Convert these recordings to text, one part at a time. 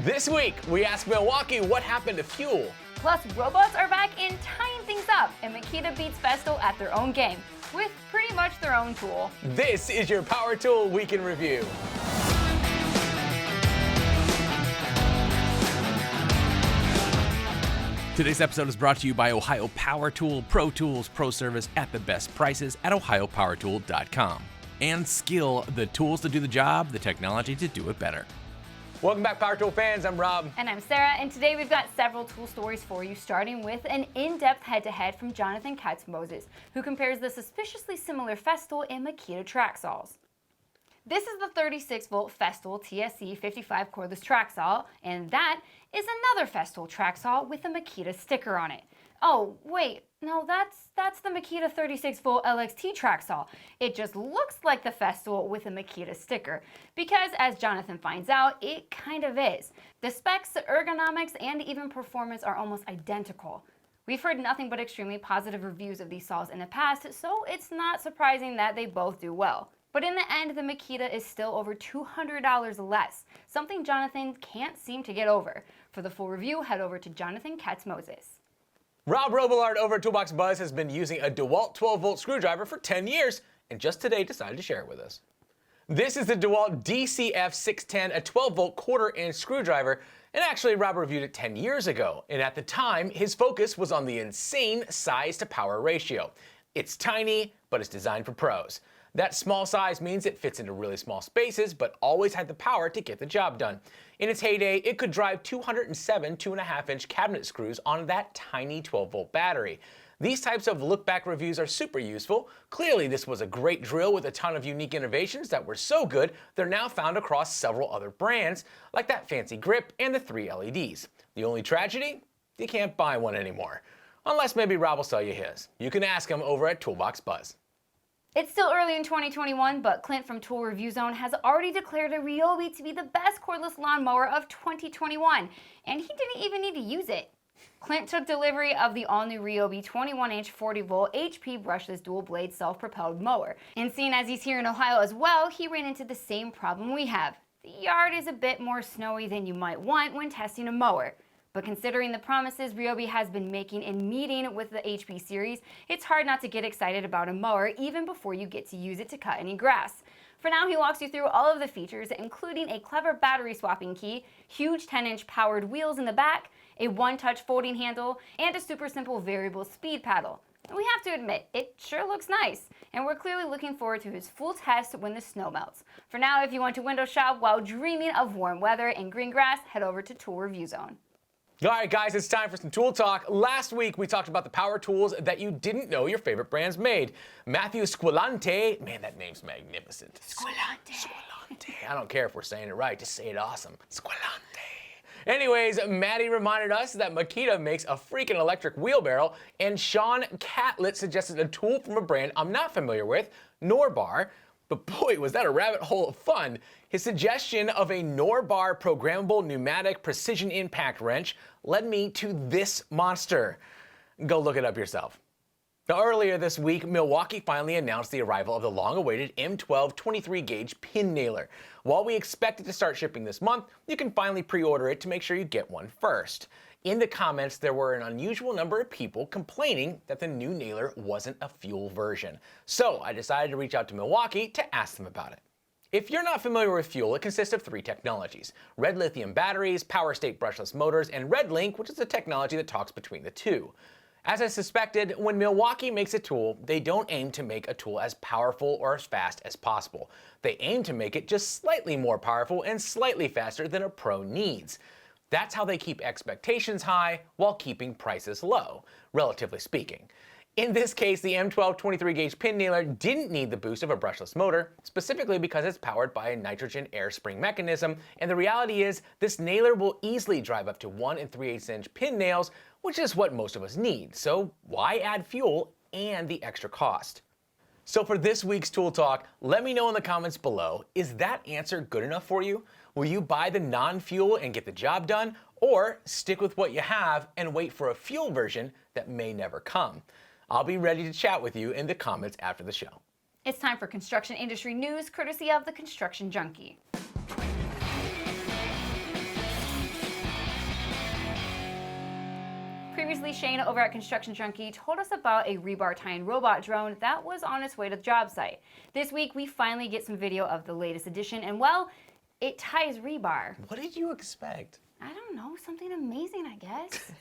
This week, we ask Milwaukee what happened to fuel. Plus, robots are back in tying things up, and Makita beats Festool at their own game, with pretty much their own tool. This is your Power Tool Week in Review. Today's episode is brought to you by Ohio Power Tool, Pro Tools, Pro Service at the best prices at ohiopowertool.com. And Skill, the tools to do the job, the technology to do it better. Welcome back, Power Tool fans. I'm Rob. And I'm Sarah, and today we've got several tool stories for you, starting with an in-depth head-to-head from Jonathan Katz-Moses, who compares the suspiciously similar Festool and Makita track saws. This is the 36-volt Festool TSC 55 cordless track saw, and that is another Festool track saw with a Makita sticker on it. Oh, wait, no, that's the Makita 36-volt LXT track saw. It just looks like the Festool with a Makita sticker, because as Jonathan finds out, it kind of is. The specs, the ergonomics, and even performance are almost identical. We've heard nothing but extremely positive reviews of these saws in the past, so it's not surprising that they both do well. But in the end, the Makita is still over $200 less, something Jonathan can't seem to get over. For the full review, head over to Jonathan Katz-Moses. Rob Robillard over at Toolbox Buzz has been using a DeWalt 12-volt screwdriver for 10 years and just today decided to share it with us. This is the DeWalt DCF610, a 12-volt quarter-inch screwdriver, and actually Rob reviewed it 10 years ago, and at the time, his focus was on the insane size-to-power ratio. It's tiny, but it's designed for pros. That small size means it fits into really small spaces, but always had the power to get the job done. In its heyday, it could drive 207 2.5-inch cabinet screws on that tiny 12-volt battery. These types of look-back reviews are super useful. Clearly, this was a great drill with a ton of unique innovations that were so good, they're now found across several other brands, like that fancy grip and the 3 LEDs. The only tragedy? You can't buy one anymore. Unless maybe Rob will sell you his. You can ask him over at Toolbox Buzz. It's still early in 2021, but Clint from Tool Review Zone has already declared a Ryobi to be the best cordless lawnmower of 2021, and he didn't even need to use it. Clint took delivery of the all-new Ryobi 21-inch 40-volt HP brushless dual-blade self-propelled mower, and seeing as he's here in Ohio as well, he ran into the same problem we have. The yard is a bit more snowy than you might want when testing a mower. But considering the promises Ryobi has been making and meeting with the HP series, it's hard not to get excited about a mower even before you get to use it to cut any grass. For now, he walks you through all of the features, including a clever battery swapping key, huge 10-inch powered wheels in the back, a one-touch folding handle, and a super simple variable speed paddle. And we have to admit, it sure looks nice, and we're clearly looking forward to his full test when the snow melts. For now, if you want to window shop while dreaming of warm weather and green grass, head over to Tool Review Zone. All right, guys, it's time for some tool talk. Last week, we talked about the power tools that you didn't know your favorite brands made. Matthew Squillante, man, that name's magnificent. Squillante. I don't care if we're saying it right, just say it awesome. Squillante. Anyways, Maddie reminded us that Makita makes a freaking electric wheelbarrow, and Sean Catlett suggested a tool from a brand I'm not familiar with, Norbar. But boy, was that a rabbit hole of fun. His suggestion of a Norbar programmable pneumatic precision impact wrench led me to this monster. Go look it up yourself. Now, earlier this week, Milwaukee finally announced the arrival of the long-awaited M12 23-gauge pin nailer. While we expect it to start shipping this month, you can finally pre-order it to make sure you get one first. In the comments, there were an unusual number of people complaining that the new nailer wasn't a fuel version. So I decided to reach out to Milwaukee to ask them about it. If you're not familiar with fuel, it consists of 3 technologies: red lithium batteries, power state brushless motors, and RedLink, which is the technology that talks between the two. As I suspected, when Milwaukee makes a tool, they don't aim to make a tool as powerful or as fast as possible. They aim to make it just slightly more powerful and slightly faster than a pro needs. That's how they keep expectations high while keeping prices low, relatively speaking. In this case, the M12 23-gauge pin nailer didn't need the boost of a brushless motor, specifically because it's powered by a nitrogen air spring mechanism, and the reality is this nailer will easily drive up to 1 3/8-inch pin nails, which is what most of us need, so why add fuel and the extra cost? So for this week's Tool Talk, let me know in the comments below, is that answer good enough for you? Will you buy the non-fuel and get the job done, or stick with what you have and wait for a fuel version that may never come? I'll be ready to chat with you in the comments after the show. It's time for construction industry news, courtesy of the Construction Junkie. Previously, Shane over at Construction Junkie told us about a rebar tying robot drone that was on its way to the job site. This week, we finally get some video of the latest edition, and well, it ties rebar. What did you expect? I don't know, something amazing, I guess.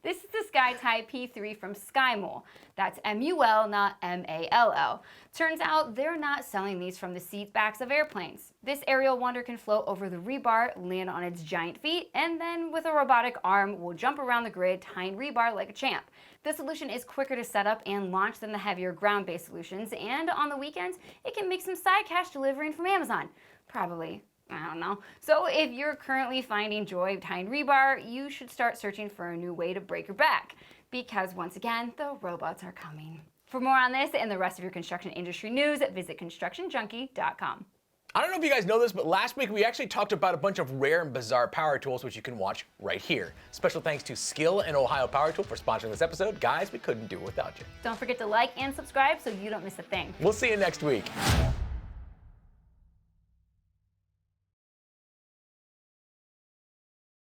This is the SkyTie P3 from SkyMule. That's M-U-L, not M-A-L-L. Turns out they're not selling these from the seat backs of airplanes. This aerial wonder can float over the rebar, land on its giant feet, and then with a robotic arm will jump around the grid, tying rebar like a champ. This solution is quicker to set up and launch than the heavier ground-based solutions, and on the weekends, it can make some side cash delivering from Amazon. Probably. I don't know. So if you're currently finding joy tying rebar, you should start searching for a new way to break your back. Because once again, the robots are coming. For more on this and the rest of your construction industry news, visit constructionjunkie.com. I don't know if you guys know this, but last week we actually talked about a bunch of rare and bizarre power tools, which you can watch right here. Special thanks to Skill and Ohio Power Tool for sponsoring this episode. Guys, we couldn't do it without you. Don't forget to like and subscribe so you don't miss a thing. We'll see you next week.